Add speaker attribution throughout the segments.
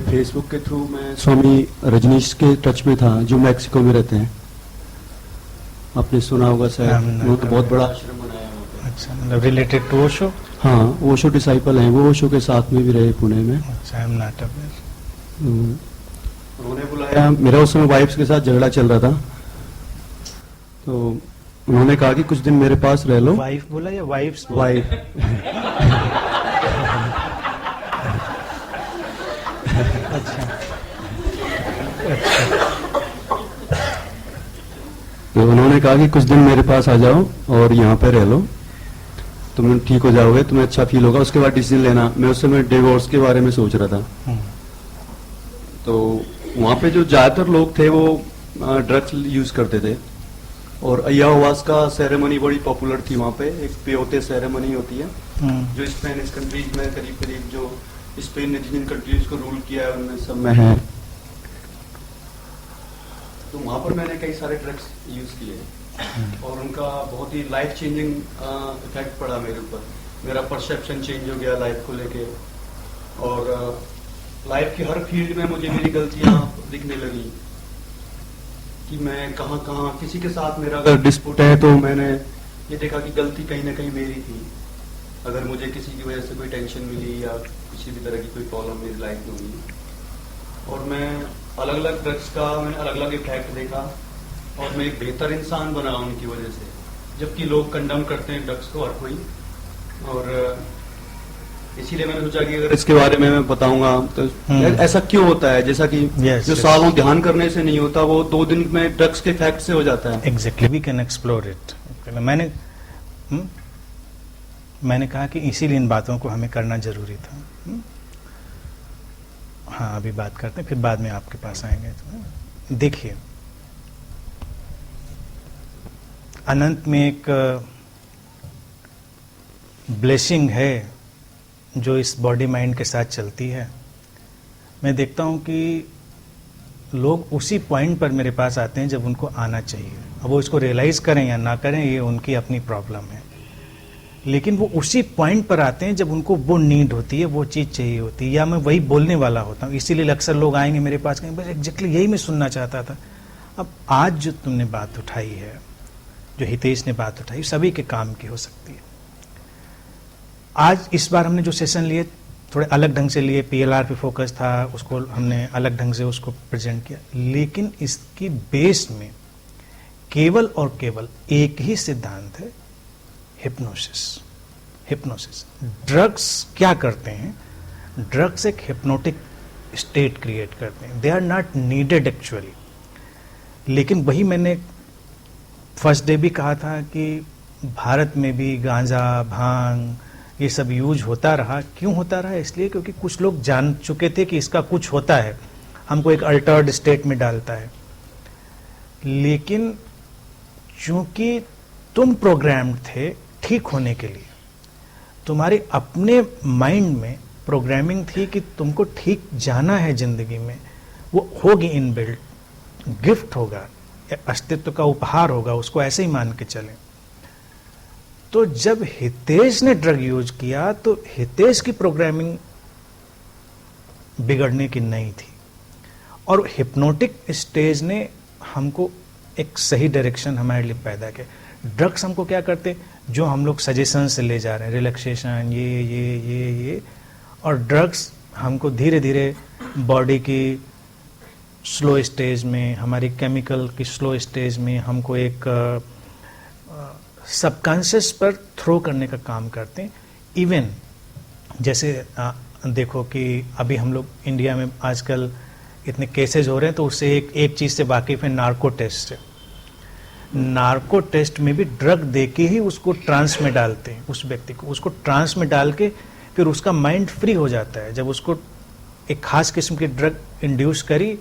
Speaker 1: Facebook के through मैं स्वामी रजनीश के टच में था, जो मैक्सिको में रहते हैं। आपने सुना होगा शायद, वो तो बहुत बड़ा आश्रम बनाया है।
Speaker 2: अच्छा, मतलब रिलेटेड टू ओशो?
Speaker 1: हाँ, ओशो डिसाइपल हैं वो, ओशो के साथ में भी रहे पुणे में।
Speaker 2: अच्छा, आई एम नॉट अवेयर।
Speaker 1: उन्होंने बुलाया, मेरा उस समय वाइफ्स के साथ झगड़ा चल रहा था, तो उन्होंने कहा कि कुछ दिन मेरे पास रह लो।
Speaker 2: वाइफ बोला या वाइफ्स?
Speaker 1: वाइफ।
Speaker 2: अच्छा,
Speaker 1: तो उन्होंने कहा कि कुछ दिन मेरे पास आ जाओ और यहाँ पे रह लो, तुम ठीक हो जाओगे, तुम्हें अच्छा फील होगा, उसके बाद डिसीजन लेना। मैं उस समय डिवोर्स के बारे में सोच रहा था। तो वहाँ पे जो ज्यादातर लोग थे वो ड्रग्स यूज करते थे, और अय्याहुआस का सेरेमनी बड़ी पॉपुलर थी वहाँ पे। एक पेयोते सेरेमनी होती है जो स्पेनिश कंट्रीज में करीब करीब, जो स्पेन ने जिन कंट्रीज को रूल किया है उनमें सब में है। तो वहाँ पर मैंने कई सारे ड्रग्स यूज किए और उनका बहुत ही लाइफ चेंजिंग इफेक्ट पड़ा मेरे ऊपर। मेरा परसेप्शन चेंज हो गया लाइफ को लेके, और लाइफ की हर फील्ड में मुझे मेरी गलतियां दिखने लगी कि मैं कहाँ कहाँ किसी के साथ मेरा अगर डिस्प्यूट है तो मैंने ये देखा कि गलती कहीं ना कहीं मेरी थी। अगर मुझे किसी की वजह से कोई टेंशन मिली या किसी भी तरह की कोई प्रॉब्लम मेरी लाइफ में हुई, और मैं अलग अलग ड्रग्स का मैंने अलग अलग इफेक्ट देखा, और मैं एक बेहतर इंसान बना उनकी वजह से। जबकि लोग कंडम करते हैं ड्रग्स को हर कोई, और इसीलिए मैंने सोचा कि अगर इसके बारे में मैं बताऊंगा तो ऐसा क्यों होता है, जैसा कि जो सालों ध्यान करने से नहीं होता वो 2 दिन में ड्रग्स के इफेक्ट से हो जाता है।
Speaker 2: Exactly, we can explore it. मैंने कहा कि इसीलिए इन बातों को हमें करना जरूरी था। हाँ, अभी बात करते हैं, फिर बाद में आपके पास आएंगे। तो देखिए, अनंत में एक ब्लेसिंग है जो इस बॉडी माइंड के साथ चलती है। मैं देखता हूं कि लोग उसी पॉइंट पर मेरे पास आते हैं जब उनको आना चाहिए। अब वो इसको रियलाइज करें या ना करें, ये उनकी अपनी प्रॉब्लम है, लेकिन वो उसी पॉइंट पर आते हैं जब उनको वो नीड होती है, वो चीज़ चाहिए होती है, या मैं वही बोलने वाला होता हूँ। इसीलिए अक्सर लोग आएंगे मेरे पास, कहेंगे बस एग्जैक्टली यही मैं सुनना चाहता था। अब आज जो तुमने बात उठाई है, जो हितेश ने बात उठाई, सभी के काम की हो सकती है। आज इस बार हमने जो सेशन लिए थोड़े अलग ढंग से लिए, PLR पे फोकस था, उसको हमने अलग ढंग से उसको प्रेजेंट किया, लेकिन इसकी बेस में केवल और केवल एक ही सिद्धांत है, हिप्नोसिस। हिप्नोसिस। ड्रग्स क्या करते हैं? ड्रग्स एक हिप्नोटिक स्टेट क्रिएट करते हैं। They are not needed actually, लेकिन वही मैंने फर्स्ट डे भी कहा था कि भारत में भी गांजा, भांग, ये सब यूज होता रहा। क्यों होता रहा? इसलिए क्योंकि कुछ लोग जान चुके थे कि इसका कुछ होता है, हमको एक अल्टर्ड स्टेट में डालता है। लेकिन चूंकि तुम प्रोग्राम्ड थे ठीक होने के लिए, तुम्हारे अपने माइंड में प्रोग्रामिंग थी कि तुमको ठीक जाना है जिंदगी में, वो होगी इनबिल्ट, गिफ्ट होगा, अस्तित्व का उपहार होगा, उसको ऐसे ही मान के चलें। तो जब हितेश ने ड्रग यूज किया तो हितेश की प्रोग्रामिंग बिगड़ने की नहीं थी, और हिप्नोटिक स्टेज ने हमको एक सही डायरेक्शन हमारे लिए पैदा किया। ड्रग्स हमको क्या करते, जो हम लोग सजेशन से ले जा रहे हैं, रिलैक्सेशन, ये, और ड्रग्स हमको धीरे धीरे बॉडी की स्लो स्टेज में, हमारी केमिकल की स्लो स्टेज में हमको एक सबकॉन्शियस पर थ्रो करने का काम करते हैं। इवन जैसे देखो कि अभी हम लोग इंडिया में आजकल इतने केसेस हो रहे हैं, तो उससे एक चीज़ से वाकिफ है, नार्को टेस्ट से। नार्को टेस्ट में भी ड्रग देके ही उसको ट्रांस में डालते हैं, उस व्यक्ति को, उसको ट्रांस में डाल के फिर उसका माइंड फ्री हो जाता है। जब उसको एक खास किस्म की ड्रग इंड्यूस करी,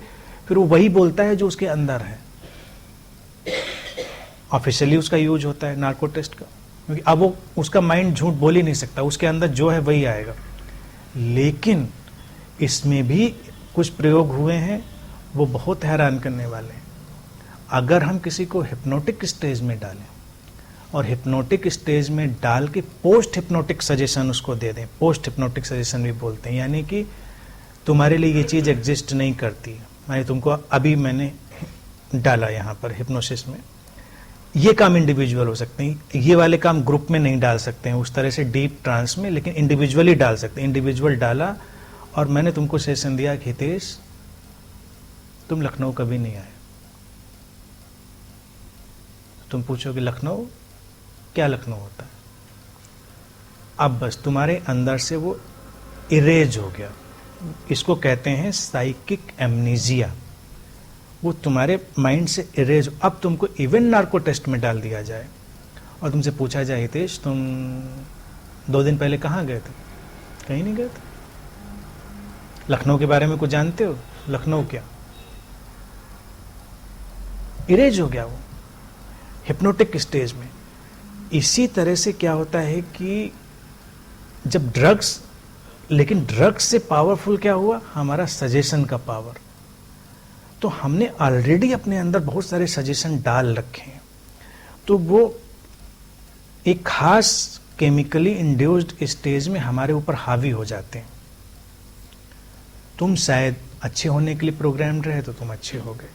Speaker 2: फिर वो वही बोलता है जो उसके अंदर है। ऑफिशियली उसका यूज होता है नार्को टेस्ट का, क्योंकि अब वो उसका माइंड झूठ बोल ही नहीं सकता, उसके अंदर जो है वही आएगा। लेकिन इसमें भी कुछ प्रयोग हुए हैं, वो बहुत हैरान करने वाले हैं। अगर हम किसी को हिप्नोटिक स्टेज में डालें और हिप्नोटिक स्टेज में डाल के पोस्ट हिप्नोटिक सजेशन उसको दे दें, पोस्ट हिप्नोटिक सजेशन भी बोलते हैं, यानी कि तुम्हारे लिए ये चीज़ एग्जिस्ट नहीं करती। मैंने डाला यहाँ पर हिप्नोसिस में, ये काम इंडिविजुअल हो सकते हैं, ये वाले काम ग्रुप में नहीं डाल सकते हैं उस तरह से डीप ट्रांस में, लेकिन इंडिविजुअली डाल सकते हैं। इंडिविजुअल डाला और मैंने तुमको सेशन दिया कि हितेश तुम लखनऊ कभी नहीं आए। तुम पूछोगे लखनऊ क्या, लखनऊ होता है? अब बस तुम्हारे अंदर से वो इरेज हो गया। इसको कहते हैं साइकिक एमनीजिया। वो तुम्हारे माइंड से इरेज। अब तुमको इवन नार्को टेस्ट में डाल दिया जाए और तुमसे पूछा जाए हितेश तुम 2 दिन पहले कहाँ गए थे? कहीं नहीं गए थे। लखनऊ के बारे में कुछ जानते हो? लखनऊ क्या? इरेज हो गया वो हिप्नोटिक स्टेज में। इसी तरह से क्या होता है कि जब ड्रग्स, लेकिन ड्रग्स से पावरफुल क्या हुआ? हमारा सजेशन का पावर। तो हमने ऑलरेडी अपने अंदर बहुत सारे सजेशन डाल रखे हैं, तो वो एक खास केमिकली इंड्यूस्ड स्टेज में हमारे ऊपर हावी हो जाते हैं। तुम शायद अच्छे होने के लिए प्रोग्राम्ड रहे तो तुम अच्छे हो गए,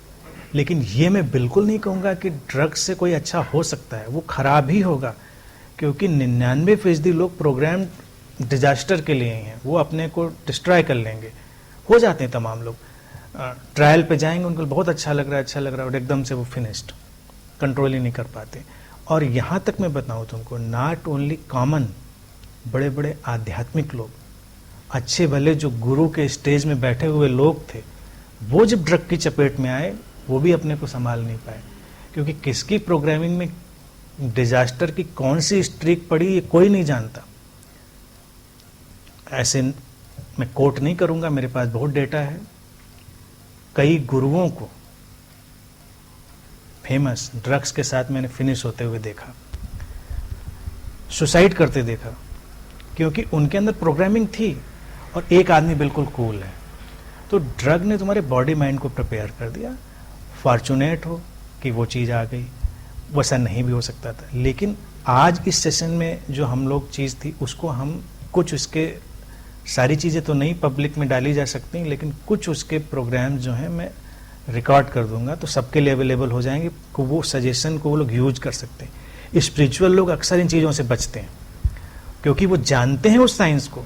Speaker 2: लेकिन ये मैं बिल्कुल नहीं कहूँगा कि ड्रग्स से कोई अच्छा हो सकता है। वो खराब ही होगा, क्योंकि 99% लोग प्रोग्राम डिजास्टर के लिए ही हैं। वो अपने को डिस्ट्रॉय कर लेंगे। हो जाते हैं तमाम लोग, ट्रायल पे जाएंगे, उनको बहुत अच्छा लग रहा है और एकदम से वो फिनिश्ड, कंट्रोल ही नहीं कर पाते। और यहाँ तक मैं बताऊँ तुमको, नॉट ओनली कॉमन, बड़े बड़े आध्यात्मिक लोग, अच्छे भले जो गुरु के स्टेज में बैठे हुए लोग थे, वो जब ड्रग की चपेट में आए वो भी अपने को संभाल नहीं पाए, क्योंकि किसकी प्रोग्रामिंग में डिजास्टर की कौन सी स्ट्रीक पड़ी ये कोई नहीं जानता। ऐसे मैं कोट नहीं करूंगा, मेरे पास बहुत डेटा है। कई गुरुओं को फेमस ड्रग्स के साथ मैंने फिनिश होते हुए देखा, सुसाइड करते देखा, क्योंकि उनके अंदर प्रोग्रामिंग थी और एक आदमी बिल्कुल कूल है। तो ड्रग ने तुम्हारे बॉडी माइंड को प्रिपेयर कर दिया। फॉर्चुनेट हो कि वो चीज़ आ गई, वैसा नहीं भी हो सकता था। लेकिन आज इस सेशन में जो हम लोग चीज़ थी उसको हम कुछ उसके, सारी चीज़ें तो नहीं पब्लिक में डाली जा सकती, लेकिन कुछ उसके प्रोग्राम जो हैं मैं रिकॉर्ड कर दूंगा, तो सबके लिए अवेलेबल हो जाएंगे कि वो सजेशन को वो लोग यूज कर सकते हैं। स्पिरिचुअल लोग अक्सर इन चीज़ों से बचते हैं क्योंकि वो जानते हैं उस साइंस को,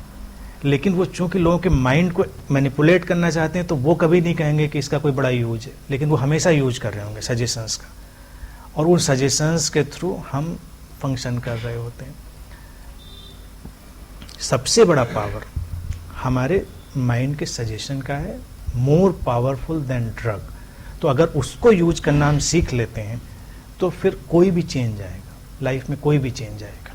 Speaker 2: लेकिन वो चूंकि लोगों के माइंड को मैनिपुलेट करना चाहते हैं, तो वो कभी नहीं कहेंगे कि इसका कोई बड़ा यूज है, लेकिन वो हमेशा यूज कर रहे होंगे सजेशंस का, और उन सजेशंस के थ्रू हम फंक्शन कर रहे होते हैं। सबसे बड़ा पावर हमारे माइंड के सजेशन का है, मोर पावरफुल देन ड्रग। तो अगर उसको यूज करना हम सीख लेते हैं तो फिर कोई भी चेंज आएगा, लाइफ में कोई भी चेंज आएगा।